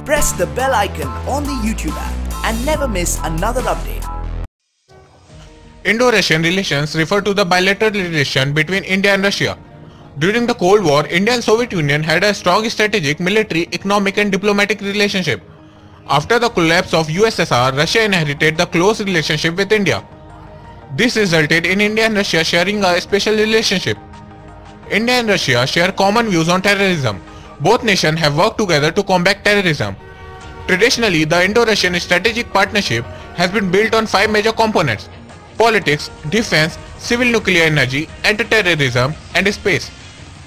press the bell icon on the YouTube app and never miss another update. Indo-Russian relations refer to the bilateral relation between India and Russia. During the Cold War, India and Soviet Union had a strong strategic, military, economic and diplomatic relationship. After the collapse of USSR, Russia inherited the close relationship with India. This resulted in India and Russia sharing a special relationship. India and Russia share common views on terrorism. Both nations have worked together to combat terrorism. Traditionally, the Indo-Russian strategic partnership has been built on 5 major components: politics, defense, civil nuclear energy, anti-terrorism, and space.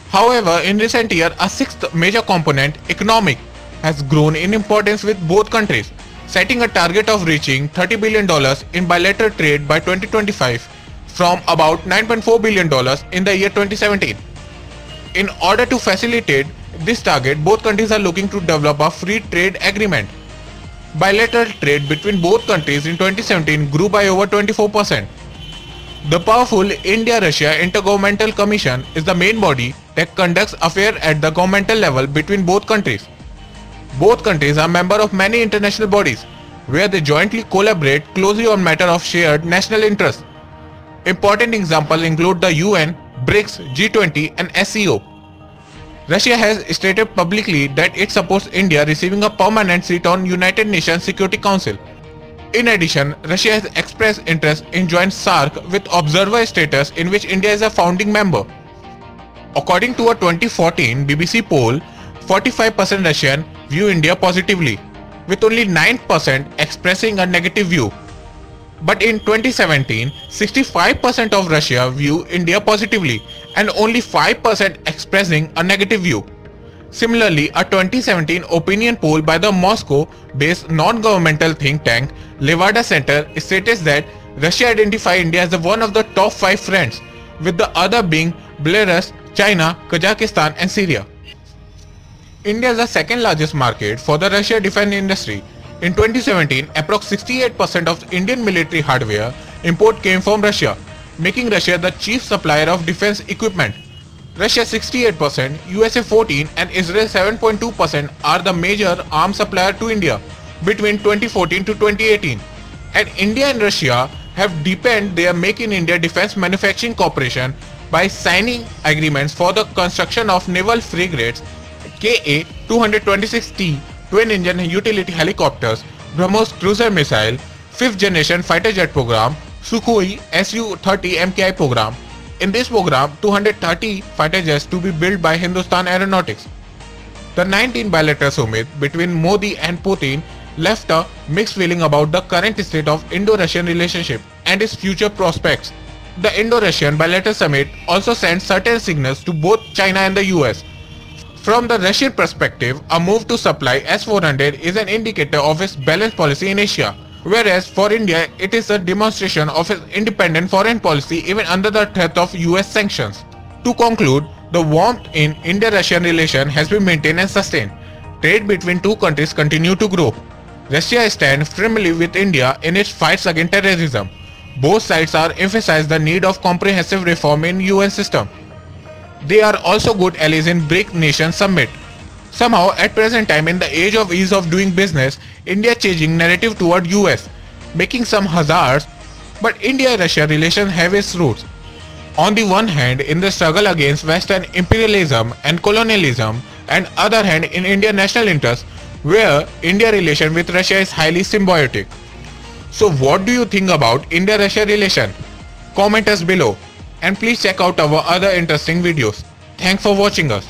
However, in recent years, a 6th major component, economic, has grown in importance with both countries, setting a target of reaching $30 billion in bilateral trade by 2025 from about $9.4 billion in the year 2017. In order to facilitate this target, both countries are looking to develop a free trade agreement. Bilateral trade between both countries in 2017 grew by over 24%. The powerful India-Russia Intergovernmental Commission is the main body that conducts affairs at the governmental level between both countries. Both countries are members of many international bodies, where they jointly collaborate closely on matters of shared national interest. Important examples include the UN, BRICS, G20 and SCO. Russia has stated publicly that it supports India receiving a permanent seat on United Nations Security Council. In addition, Russia has expressed interest in joining SAARC with observer status, in which India is a founding member. According to a 2014 BBC poll, 45% Russians view India positively, with only 9% expressing a negative view. But in 2017, 65% of Russia view India positively and only 5% expressing a negative view. Similarly, a 2017 opinion poll by the Moscow-based non-governmental think tank Levada Center states that Russia identifies India as one of the top 5 friends, with the other being Belarus, China, Kazakhstan and Syria. India is the second largest market for the Russia defense industry. In 2017, approx 68% of Indian military hardware import came from Russia, making Russia the chief supplier of defense equipment. Russia 68%, USA 14% and Israel 7.2% are the major arms supplier to India between 2014 to 2018. And India and Russia have deepened their Make in India defense manufacturing cooperation by signing agreements for the construction of naval frigates, Ka-226T twin-engine utility helicopters, BrahMos cruiser missile, 5th generation fighter jet program, Sukhoi Su-30 MKI program. In this program, 230 fighter jets to be built by Hindustan Aeronautics. The 19th bilateral summit between Modi and Putin left a mixed feeling about the current state of Indo-Russian relationship and its future prospects. The Indo-Russian bilateral summit also sent certain signals to both China and the US. From the Russian perspective, a move to supply S-400 is an indicator of its balanced policy in Asia, whereas for India it is a demonstration of its independent foreign policy even under the threat of US sanctions. To conclude, the warmth in India-Russian relation has been maintained and sustained. Trade between two countries continue to grow. Russia stands firmly with India in its fights against terrorism. Both sides are emphasized the need of comprehensive reform in UN system. They are also good allies in BRICS Nation Summit. Somehow, at present time, in the age of ease of doing business, India changing narrative toward US, making some hazards, but India-Russia relations have its roots. On the one hand, in the struggle against Western imperialism and colonialism, and other hand in Indian national interest, where India relation with Russia is highly symbiotic. So what do you think about India-Russia relation? Comment us below. And please check out our other interesting videos. Thanks for watching us.